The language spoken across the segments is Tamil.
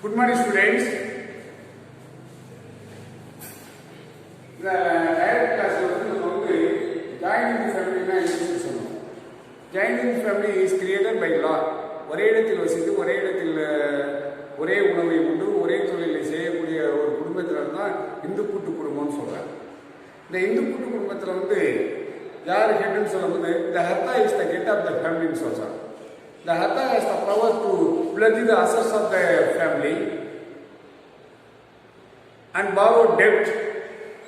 Good morning, students. The direct class joining the family joining the family is created by law. ஒரே இடத்தில் வசித்து ஒரே இடத்தில் ஒரே உணவை உண்டு ஒரே தொழிலை செய்யக்கூடிய ஒரு குடும்பத்தில் தான் இந்து கூட்டு குடும்பம்னு சொல்றாங்க. இந்த இந்து கூட்டு குடும்பத்தில் யார் ஹெட்னு சொல்லும்போது the Hatha is the head of the family சொல்றாங்க. The Hatha has the power to pledge the assets of the family and borrow debt.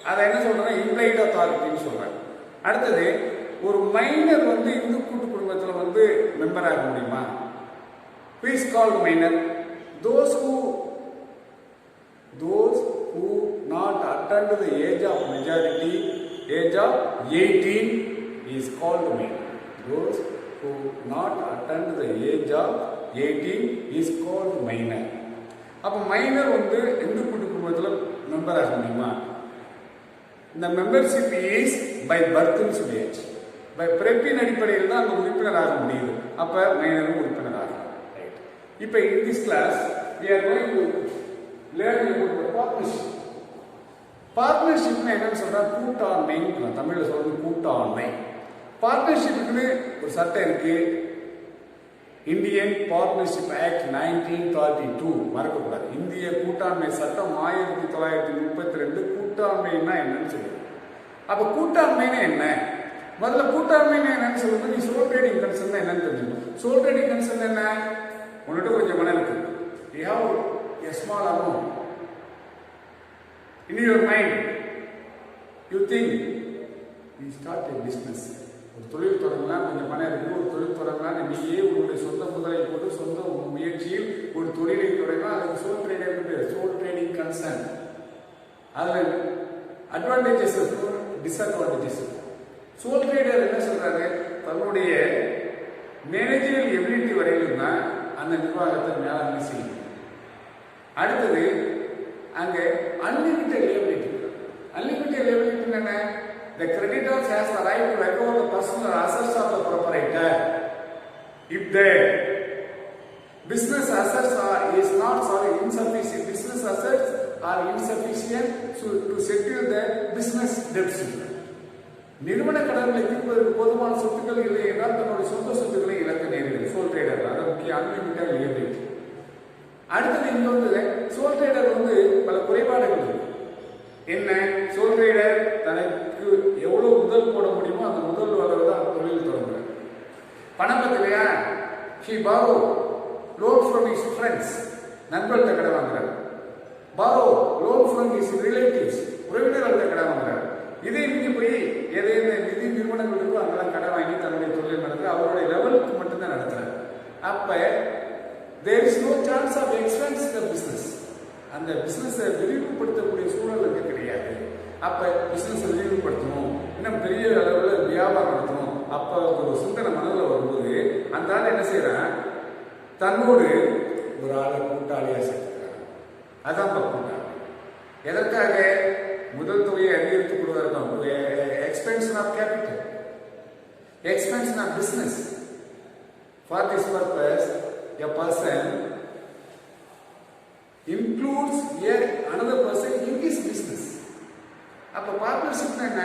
அதை என்ன சொல்றாங்க, implied authority சொல்றாங்க. அடுத்தது ஒரு மைனர் இந்து கூட்டு குடும்பத்தில் மெம்பர் ஆக முடியுமா? Who is called minor? Those who not attain the age of majority, age of 18 is called minor. Those who not attain the age of 18 is called minor. அப்ப மைனர் இந்து கூட்டு குடும்பத்தில் மெம்பர் ஆக முடியுமா? இந்த மெம்பர்ஷிப் இஸ் பை பர்த்னு சொல்லியாச்சு. பை பிறப்பின் அடிப்படையில் தான் அந்த உறுப்பினர் ஆக முடியுது. அப்ப மைனரும் உறுப்பினர் ஆகலாம். இப்போ in this class we are going to learn about the partnership. Partnership என்னன்னு சொல்றா, கூட்டாண்மை. தமிழ்ல சொல்றது கூட்டாண்மை. பார்ட்னர்ஷிப்புக்கு ஒரு சட்டம் இருக்கு, இந்தியன் பார்ட்னர்ஷிப் ஆக்ட் 1932. மறக்கக்கூடாது. இந்திய கூட்டாண்மை சட்டம் 1932. கூட்டாண்மைன்னா என்னன்னு சொல்லுது. அப்ப கூட்டாண்மைன்னா என்ன? முதல்ல கூட்டாண்மைன்னா என்னன்னு சொல்லும்போது நீ சோல் ட்ரேடிங் கன்சர்ன் என்னன்னு தெரிஞ்சுக்கணும். சோல் ட்ரேடிங் கன்சர்ன் என்ன? உன்னிட்ட கொஞ்சம் மனம் இருக்கு, you have a small amount in your mind, you think you start a business. ஒரு தொழில் தொடங்கலாம், கொஞ்சம் பணம் இருக்கு, ஒரு தொழில் தொடங்கலாம், நீயே உங்களுடைய சொந்த முதலை போட்டு சொந்த முயற்சியில் ஒரு தொழிலை தொடங்கலாம். அதுக்கு சோல் ட்ரேடிங் பேர், சோல் ட்ரேடிங் கன்சர்ன். அதுல அட்வான்டேஜஸ் இருக்கும், டிஸ்அட்வான்டேஜஸ் இருக்கும். சோல் ட்ரேடர் என்ன சொல்றாரு, தன்னுடைய மேனேஜரியல் எபிலிட்டி வரையிலும் தான் அந்த நிர்வாகத்தை மேலாண்மை செய்யும். அடுத்தது அங்க அன்லிமிட்டட் லியபிலிட்டி. அன்லிமிட்டட் லியபிலிட்டி என்ன? The creditors has the right to recover the personal assets of the proprietor if the business assets insufficient. Business assets are insufficient to settle the business debts. நிறுவன கடன்களை தீர்ப்பதற்கு போதுமான சொத்துக்கள் இல்லை என்றால் தன்னுடைய சொந்த சொத்துக்களை இழக்க நேரிடும். சோல் ட்ரேடர் அது முக்கிய அன்லிமிட்டட் லியபிலிட்டி. அடுத்தது இங்க சோல் ட்ரேடர் பல குறைபாடுகள் இருக்கு. என்ன? சோல் ட்ரேடர் தனக்கு எவ்வளவு முதல் போட முடியுமோ அந்த முதல் அளவு தான் தொழில் தொடங்குறார். பணம் பத்திலையா, he borrow loan from his friends, நண்பர்கள்ட்ட கடன் வாங்குறார். borrow loan from his relatives, உறவினர்கள்ட்ட கடன் வாங்குறார். இதே நீங்க போய் ஏதேனும் நிதி நிறுவனங்களுக்கு அங்கெல்லாம் கடன் வாங்கி தன்னுடைய தொழில் நடந்து அவருடைய லெவலுக்கு மட்டும்தான் நடத்துறாரு. அப்ப there is no chance of expanding the business. அந்த பிசினஸ் விரிவுபடுத்தக்கூடிய சூழல் கிடையாது. அப்ப பிசினஸ் விரிவுபடுத்தணும், இன்னும் பெரிய அளவில் வியாபாரம் நடத்தணும். அப்ப ஒரு சிந்தனை மனதில் வரும்போது அந்த ஆள் என்ன செய்யறான், தன்னோடு ஒரு ஆளை கூட்டாளியா சேர்க்கிறான். அதான் கூட்டாளி. எதற்காக? முதல் தொகையை அதிகரித்துக் கொள்வதற்காக. Expansion of capital, expansion of business. For this purpose a person includes another person in his business. அப்ப பார்ட்னர்ஷிப் என்ன?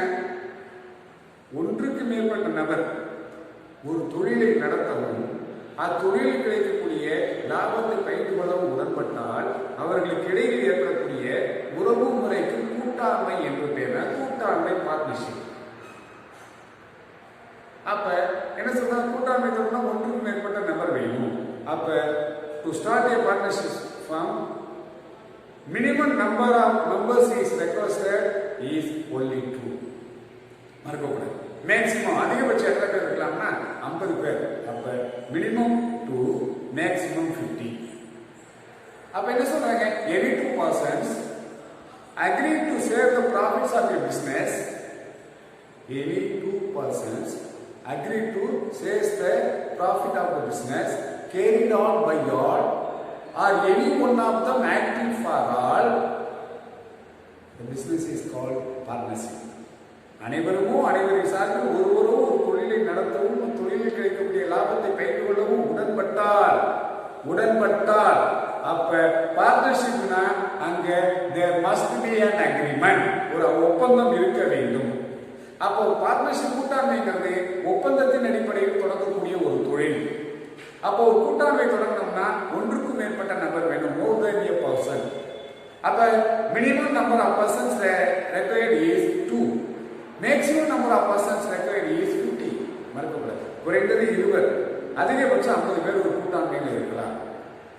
ஒன்றுக்கு மேற்பட்ட நபர் ஒரு தொழிலை நடத்தவும் அத்தொழிலில் கிடைக்கக்கூடிய லாபத்தை பகிர்ந்து கொள்ளவும் உடன்பட்டால் அவர்களுக்கு இடையில் ஏற்படக்கூடிய உறவு முறைக்கு கூட்டாண்மை என்று பெயர். கூட்டாண்மை பார்ட்னர்ஷிப். அப்ப என்ன சொல்றாங்க, கூட்டாண்மை சொன்னா ஒன்றுக்கு மேற்பட்ட நபர் வேணும். அப்ப to start a partnership firm minimum number of members is requested is only 2. மறக்கக்கூடாது. மேக்ஸிமம் அதிகபட்சம் எத்தனை பேர் இருக்கலாம்னா 50 பேர். அப்ப மினிமம் 2, மேக்ஸிமம் 50. அப்ப என்ன சொல்றாங்க, any 2 persons agree to share the profits of a business. Any 2 persons agree to share the profit of the business carried on by all or any one of them acting for all. The business is called partnership. அனைவரை சார்ந்து ஒருவரும் ஒரு தொழிலை நடத்தவும் தொழிலில் கிடைக்கக்கூடிய லாபத்தை பகிர்ந்து கொள்ளவும் உடன்பட்டால் அப்ப பார்ட்னர் அக்ரிமெண்ட், ஒரு ஒப்பந்தம் இருக்க வேண்டும். அப்போ பார்ட்னர்ஷிப் கூட்டாண்மைங்கிறது ஒப்பந்தத்தின் அடிப்படையில் தொடங்கக்கூடிய ஒரு தொழில். அப்போ ஒரு கூட்டாண்மை தொடங்கணும்னா ஒன்றுக்கும் மேற்பட்ட நபர் வேணும், மோர் தென் a person. அப்ப minimum number of persons required is 2, maximum number of persons required is 50. மறக்கக்கூடாது, குறைந்தது 20, அதிகபட்சம் 50 பேர் ஒரு கூட்டாண்மையில இருக்கலாம்.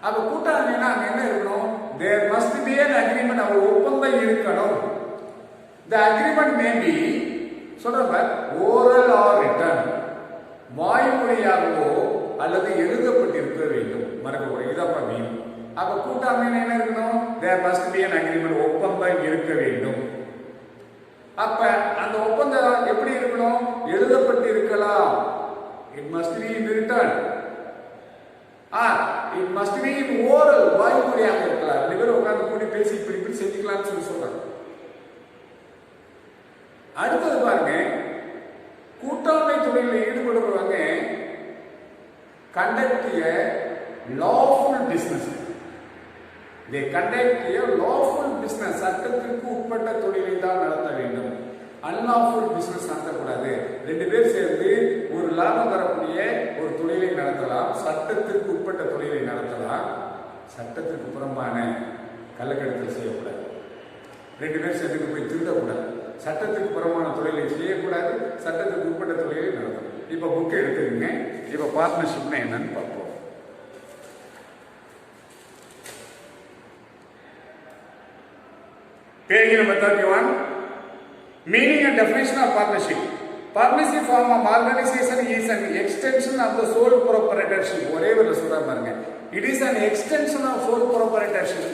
அப்ப கூட்டாண்மைனா அங்க என்ன இருக்கணும்? there must be an agreement, ஒரு ஒப்பந்தம் இருக்கணும். the agreement may be சொல்றப்ப oral or written, வாய்மொழியாகவோ அல்லது எழுதப்பட்டிருக்க வேண்டும். மறக்கக்கூடாது, இதான் மீன். அப்ப கூட்டாண்மையில என்ன இருக்கணும்? there must be an agreement, ஒப்பந்தம் இருக்க வேண்டும். அப்ப அந்த ஒப்பந்தம் எப்படி இருக்கணும்? எழுதப்பட்டு இருக்கலாம். it must be in written or it must be in oral, வாய்மொழியாக இருக்கலாம். ரெண்டு பேரும் உட்கார்ந்து கூடி பேசி இப்படி செஞ்சுக்கலாம்னு சொல்றாங்க. அடுத்தது பாருங்க, கூட்டாண்மை தொழிலில் ஈடுபடுறவங்க conduct a lawful business. They conduct a lawful business, சட்டத்திற்கு உட்பட்ட தொழிலை தான் நடத்த வேண்டும். unlawful business நடத்தக்கூடாது. ரெண்டு பேர் சேர்ந்து ஒரு லாபம் தரக்கூடிய ஒரு தொழிலை நடத்தலாம், சட்டத்திற்கு உட்பட்ட தொழிலை நடத்தலாம். சட்டத்திற்கு புறம்பான கள்ளக்கடத்தல் செய்யக்கூடாது. ரெண்டு பேர் சேர்ந்து போய் திருடக்கூடாது. சட்டத்துக்கு புறமான தொழிலை செய்யக்கூடாது, சட்டத்துக்கு உட்பட்ட தொழிலை நடத்தணும். இப்ப புக் எடுத்துக்கங்க. இப்ப பார்ட்னர்ஷிப்னா என்னன்னு பார்ப்போம். Page number 31. Meaning and definition of partnership. Partnership form of organization is an extension of the sole proprietorship. ஒரே ஒரு சொல்ற பாருங்க. It is an extension of sole proprietorship.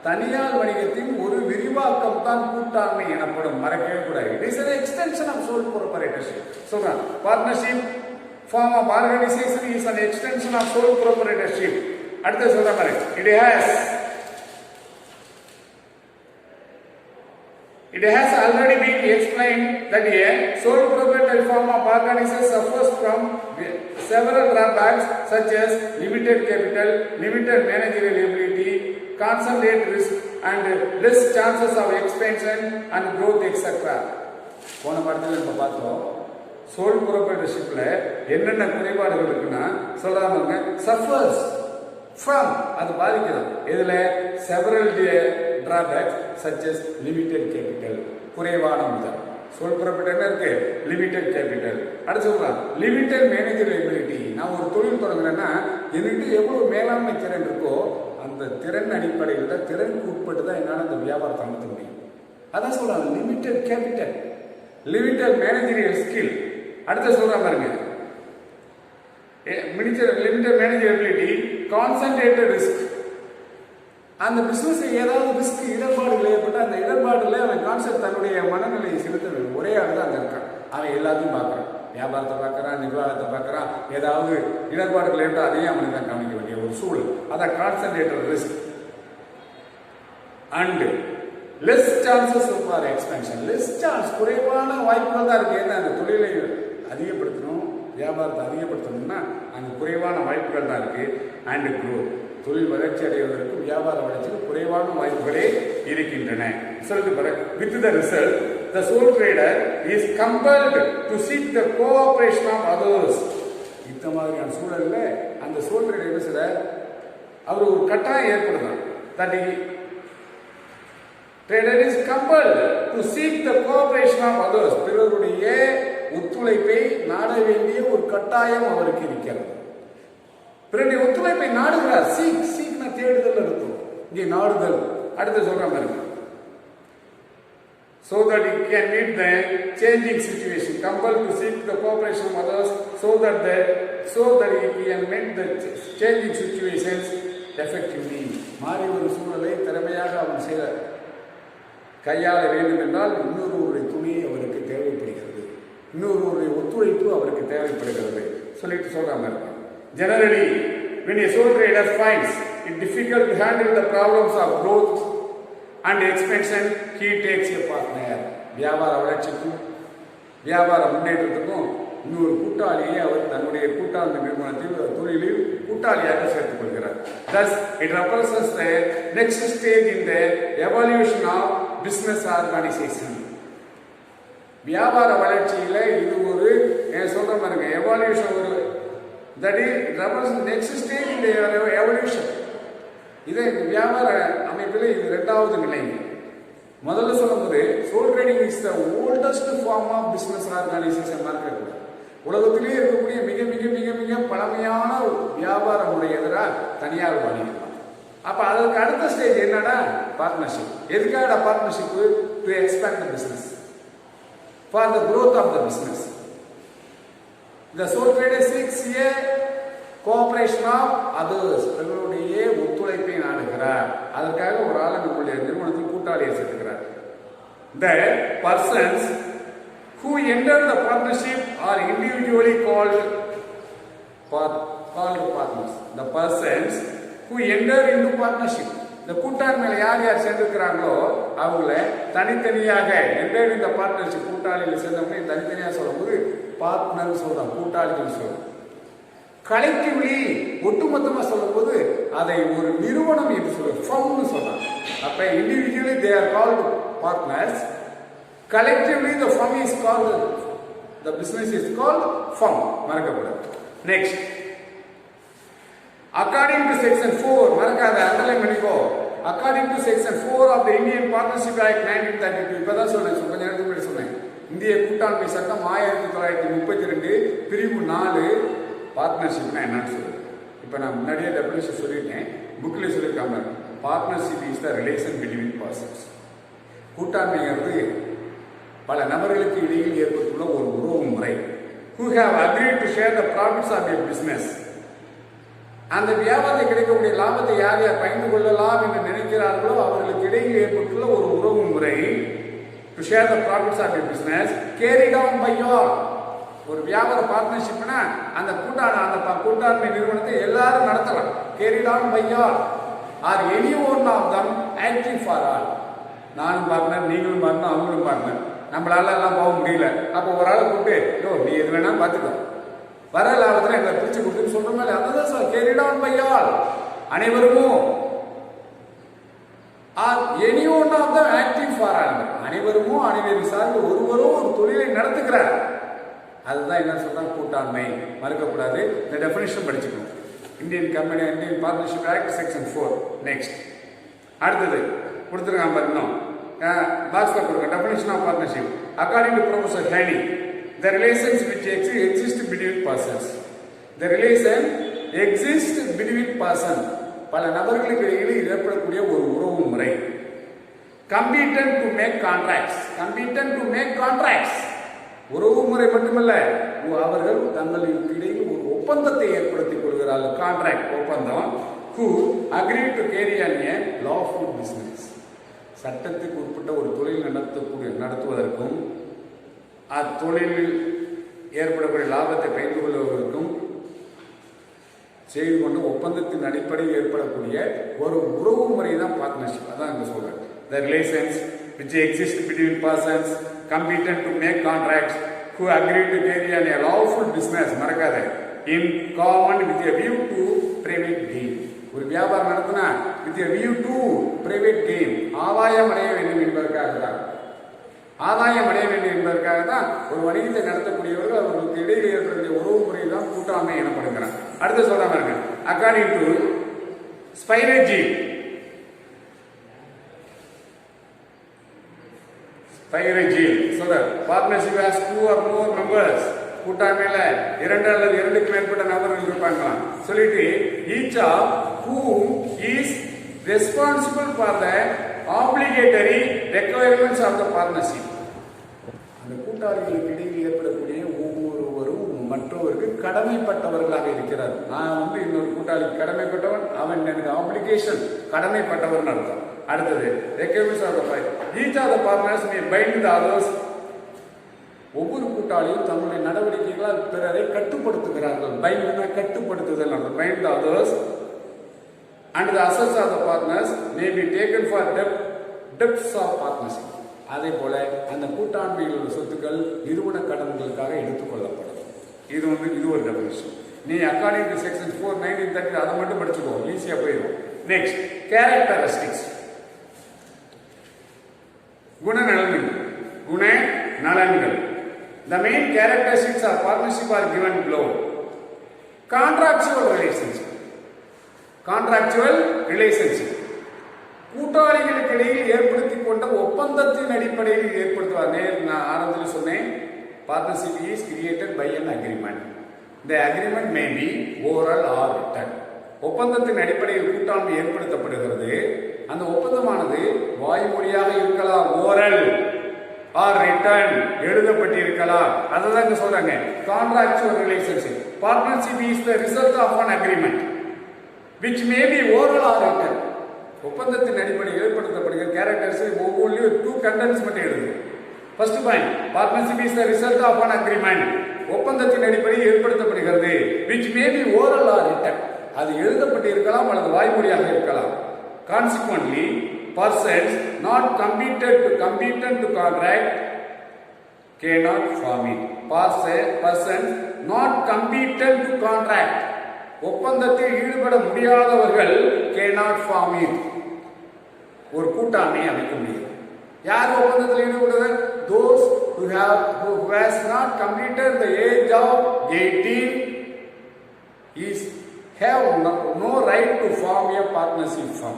தனியார் வணிகத்தின் ஒரு விரிவாக்கம் தான் கூட்டாண்மை எனப்படும். மறக்கவே கூடாது. It is an extension of sole proprietorship. சொல்றேன், partnership form of organization is an extension of sole proprietorship. அடுத்து சொல்ற பாருங்க, it has already been explained that a sole proprietary form of organization suffers from several drawbacks such as limited capital, limited managerial ability, concentrate risk and less chances of expansion and growth, etc. போன பாடத்துல நம்ம பார்த்தோம், சோல் ப்ரோப்ரைட்டர்ஷிப்ல என்னென்ன குறைபாடுகள் இருக்குன்னா சொல்றாங்க. சஃபர்ஸ் ஃப்ரம், அது பாதிக்கலாம். இதுல several drawbacks such S limited capital, குறைவான முதல். சோல் ப்ரோப்ரைட்டர் என்ன இருக்கு? Limited capital. அடுத்து சொல்றான் லிமிடெட் மேனேஜர் எபிலிட்டி. நான் ஒரு தொழில் தொடங்குறேன்னா என்கிட்ட எவ்வளவு மேலாண்மை திறன் இருக்கோ அந்த திறன் அடிப்படையில் தான், திறனுக்கு உட்பட்டு தான் என்னால் அந்த வியாபாரத்தை நடத்த முடியும். அதான் சொல்றாங்க limited capital, limited managerial skill. அடுத்த சொல்ற பாருங்க, லிமிடெட் மேனேஜபிலிட்டி, கான்சன்ட்ரேட்டட் ரிஸ்க். அந்த பிசினஸ் ஏதாவது ரிஸ்க் இடர்பாடுகள் ஏற்பட்டு அந்த இடர்பாடுல அவன் கான்செப்ட் தன்னுடைய மனநிலையை செலுத்த வேண்டும். ஒரே ஆள் தான் அங்க இருக்கான், அவன் எல்லாத்தையும் பார்க்கறான், வியாபாரத்தை பார்க்கறான், நிர்வாகத்தை பார்க்கறான். ஏதாவது இடர்பாடுகள் ஏற்பட்டால் அதையும் அவனுக்கு தான் கவனிக்க வேண்டிய ஒரு சூழல். அதான் concentrated risk. And less chances for expansion. Less chance, குறைவான வாய்ப்புகள் தான் இருக்கு. ஏன்னா அந்த தொழிலை அதிகப்படுத்தணும், வியாபாரத்தை அதிகப்படுத்தணும்னா அங்கே குறைவான வாய்ப்புகள் தான் இருக்கு. அண்ட் க்ரோத், தொழில் வளர்ச்சி அடைவதற்கு, வியாபார வளர்ச்சிக்கு குறைவான வாய்ப்புகளே இருக்கின்றன. With the result the sole trader is compelled to seek the cooperation of others. இந்த மாதிரியான சூழல்ல அந்த சோல் ட்ரேடர் என்ன செய்ய, அவர் ஒரு கட்டாயம் ஏற்படுதான். that trader is compelled to seek the cooperation of others. பிறருடைய ஒத்துழைப்பை நாட வேண்டிய ஒரு கட்டாயம் அவருக்கு இருக்கிறது. பிறருடைய ஒத்துழைப்பை நாடுகிறார். சீக்னா தேடுதல் இருக்கும், இங்கே நாடுதல். அடுத்து சொல்ற மாதிரி, so that he can meet the changing situation, compelled to seek the cooperation of others so that he can meet the changing situations effectively. மாறி ஒரு சூழலை திறமையாக அவன் செய்ய கையாள வேண்டும் என்றால் இன்னொருவருடைய துணை அவருக்கு தேவைப்படுகிறது, இன்னொருவருடைய ஒத்துழைப்பு அவருக்கு தேவைப்படுகிறது சொல்லிட்டு சொல்றாங்க. Generally, when a sole trader finds it difficult to handle the problems of growth and expansion, he takes a partner. வியாபார வளர்ச்சிக்கும் வியாபார முன்னேற்றத்துக்கும் இன்னொரு கூட்டாளியை அவர் தன்னுடைய கூட்டாண்மை நிறுவனத்தில் தொழிலில் கூட்டாளியாக சேர்த்துக் கொள்கிறார். Thus, it represents the next stage in the evolution of business organisation. வியாபார வளர்ச்சியில இது ஒரு சொல்ற பாருங்க எவால்யூஷன், ஒரு தட் இஸ் நெக்ஸ்ட் ஸ்டேஜ் இந்த எவல்யூஷன். இதே வியாபார அமைப்பில் இது இரண்டாவது நிலை. முதல்ல சொல்லும்போது sole trading is the oldest form of business organisation market. உலகத்திலேயே இருக்கக்கூடிய மிக மிக மிக மிக பழமையான வியாபார முறை எதிராக தனியார் வணிகம். அப்ப அதற்கு அடுத்த ஸ்டேஜ் என்னடா பார்ட்னர்ஷிப். எதுக்காக partnership? To expand the business, for the growth of the business. The sole trader seeks a cooperation of others. பிறருடைய ஒத்துழைப்பை நாடுகிறார். அதற்காக ஒரு ஆள் நம்முடைய நிறுவனத்தில் கூட்டாளியை சேர்க்கிறார். The persons who enter the partnership are individually called partners. The persons who enter into partnership, இந்த கூட்டாண்மையில யார் யார் சேர்ந்திருக்கிறாங்களோ அவங்கள தனித்தனியாக enter in the partnership, கூட்டாளிகள் சேர்ந்தவங்க தனித்தனியாக சொல்லும்போது பார்ட்னர் சொல்றாங்க, கூட்டாளிகள் சொல்றாங்க. கலெக்டிவ்லி ஒட்டுமொத்தமா சொல்லும்போது அதை ஒரு நிறுவனம் என்று சொல்றாங்க, ஃபர்ம்னு சொல்றாங்க. அப்ப individually they are called partners, collectively the firm is called, the business is called firm. மறக்கக்கூடாது. நெக்ஸ்ட், according to section 4, மறக்காத அண்டர்லைன் பண்ணிக்கோ. according to section 4 of the Indian Partnership Act 1932, இப்பதான் சொன்னேன், கொஞ்ச நேரத்துக்கு முன்னாடி சொன்னேன். இந்திய கூட்டாண்மை சட்டம் 1932 பிரிவு 4 பார்ட்னர்ஷிப்னா என்னன்னு சொல்லுது. இப்போ நான் முன்னாடியே டெபினிஷன் சொல்லிட்டேன், புக்கில் சொல்லியிருக்காங்க. Partnership is the relation between persons. கூட்டாண்மைங்கிறது பல நபர்களுக்கு இடையில் ஏற்பட்டுள்ள ஒரு உறவு முறை. who have agreed to share the profits of a business. அந்த வியாபாரத்தில் கிடைக்கக்கூடிய லாபத்தை யார் யார் பகிர்ந்து கொள்ளலாம் என்று நினைக்கிறார்களோ அவர்களுக்கு இடையில் ஏற்பட்டுள்ள ஒரு உறவு முறை. to share the profits of a business carried on by all. ஒரு வியாபார பார்ட்னர்ஷிப்னா அந்த கூட்டாண்மை நிறுவனத்தை எல்லாரும் நடத்தலாம். carried on by all or any one of them acting for all. நானும் பார்ட்னர், நீங்களும் பார்ட்னர், அவங்களும் பார்ட்னர். நம்மளால எல்லாம் போக முடியல. அப்போ ஒரு ஆளை கூப்பிட்டு நீ எது வேணாலும் பார்த்துக்கோ, வர லாபத்தில் எங்களை பிரிச்சு கொடுத்துன்னு சொல்ற மாதிரி அதான் sir carried on by all. அனைவரும் any one of the acting for all. அனைவரும் அனைவரும் சார்ந்து ஒருவரும் ஒரு தொழிலை நடத்துகிறார். அதுதான் என்ன சொல்றாங்க கூட்டாண்மை. மறக்கக்கூடாது. இந்த டெஃபினிஷன் படிச்சுக்கணும். Indian partnership act section 4. Next, அடுத்தது கொடுத்துருக்காங்க பாருங்க, பாக்ஸ்ல கொடுங்க. Definition of partnership according to professor Haney, the relations which exist between persons. The relation exists between person. பல நபர்களுக்கு இடையில் ஏற்படக்கூடிய ஒரு உறவு முறை. competent to make contracts. competent to make contracts. உறவு முறை மட்டுமல்ல, அவர்கள் தங்களுக்கு இடையில் ஒரு ஒப்பந்தத்தை ஏற்படுத்திக் கொள்கிறார்கள். கான்ட்ராக்ட், ஒப்பந்தம். who agree to carry on a lawful business. சட்டத்துக்கு உட்பட்ட ஒரு தொழில் நடத்துவதற்கும் அத்தொழிலில் ஏற்படக்கூடிய லாபத்தை பகிர்ந்து கொள்வதற்கும் செய்து கொண்டு ஒப்பந்தத்தின் அடிப்படையில் ஏற்படக்கூடிய ஒரு உறவு முறை தான் பார்ட்னர்ஷிப். அதான் இங்க சொல்றேன். The relations which exist between persons competent to make contracts who agree to carry on a lawful business, மறக்காத, in common with a view to private gain. ஒரு வியாபாரம் நடத்தினா with a view to private gain, ஆதாயம் அடைய வேண்டும் என்பதற்காக தான். ஆதாயம் அடைய வேண்டும் என்பதற்காக தான் ஒரு வணிகத்தை நடத்தக்கூடியவர்கள் அவர்களுக்கு இடையில் ஏற்படுத்திய உறவு முறை தான் கூட்டாண்மை எனப்படுகிறார். அடுத்து சொல்றாங்க பாருங்க, அக்கார்டிங் டு ஸ்பைரஜி சொல்ற partnership has 2 or more members. கூட்டாண்மையில 2 அல்லது 2க்கு மேற்பட்ட நபர்கள் இருப்பாங்களாம். சொல்லிட்டு each of whom is responsible for the obligatory requirements of the partnership. அந்த கூட்டாளிகளுக்கு இடையில் ஏற்படக்கூடிய ஒவ்வொருவரும் மற்றவருக்கு கடமைப்பட்டவர்களாக இருக்கிறார். நான் இன்னொரு கூட்டாளிக்கு கடமைப்பட்டவன், அவன் எனக்கு ஆப்ளிகேஷன் கடமைப்பட்டவன் அர்த்தம். அடுத்தது requirements of the each of the partners may bind the others. ஒவ்வொரு கூட்டாளியும் தங்களுடைய நடவடிக்கைகளால் பிறரை கட்டுப்படுத்துகிறார்கள். பைண்ட்னா கட்டுப்படுத்துதல். bind the others and the assets of the partners may be taken for debts of partnership. அதே போல அந்த கூட்டாண்மையில் உள்ள சொத்துக்கள் நிறுவன கடன்களுக்காக எடுத்துக்கொள்ளப்படும். இது ஒரு டெஃபினிஷன். நீ அக்கார்டிங் டு செக்ஷன் 4 1930 அதை மட்டும் படிச்சுக்கோ, ஈஸியா போயிடும். Next, characteristics. குணநலன்கள். குணநலன்கள். The main characteristics of partnership are given below. Contractual relationship. Contractual relationship. கூட்டாளிகளுக்கு இடையில் ஏற்படுத்திக் கொண்ட ஒப்பந்தத்தின் அடிப்படையில் ஏற்படுத்துவார். நான் ஆரம்பத்தில் சொன்னேன், partnership is created by an agreement. The agreement may be oral or written. ஒப்பந்தத்தின் அடிப்படையில் கூட்டாண்மை ஏற்படுத்தப்படுகிறது. அந்த ஒப்பந்தமானது வாய்மொழியாக இருக்கலாம், ஓரல் ஆர் ரிட்டன், எழுதப்பட்டிருக்கலாம். அதான் இங்க சொல்றாங்க contractual relationship. Partnership is the result of an agreement which may be oral or written. ஒப்பந்தத்தின் அடிப்படையில் ஏற்படுத்தப்படுகிற கேரக்டர்ஸ் ஒவ்வொன்றிலும் 2 கண்டென்ட்ஸ் மட்டும் எழுது. First point, partnership is the result of an agreement. ஒப்பந்தத்தின் அடிப்படையில் ஏற்படுத்தப்படுகிறது. which may be oral or written. அது எழுதப்பட்டு இருக்கலாம் அல்லது வாய்மொழியாக இருக்கலாம். Consequently, persons not competent to contract cannot form it. Persons not competent to contract, ஒப்பந்தத்தில் ஈடுபட முடியாதவர்கள் cannot form it. ஒரு கூட்டாண்மை அமைக்க முடியாது. யார் ஒப்பந்தத்தில் ஈடுபடுவது? Those who has not completed the age of 18 have no right to form a partnership firm.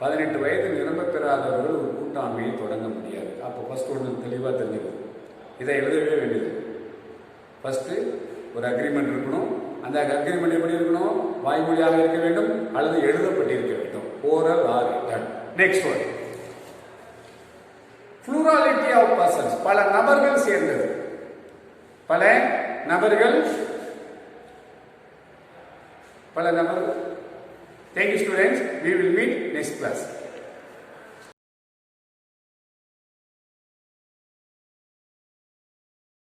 18 வயது நிரம்ப பெறாதவர்கள் ஒரு கூட்டாண்மையை தொடங்க முடியாது. அப்போ ஃபர்ஸ்ட் ஒன்று தெளிவாக தெரிஞ்சுக்கணும். இதை எழுதவே வேண்டியது. ஃபர்ஸ்ட் ஒரு அக்ரிமெண்ட் இருக்கணும். அந்த அக்ரிமெண்ட் எப்படி இருக்கணும்? வாய்மொழியாக இருக்க வேண்டும் அல்லது எழுதப்பட்டிருக்க வேண்டும். Oral or written. Next one, plurality of persons. பல நபர்கள் சேர்ந்தது. பல நபர்கள். Thank you students. We will meet next class.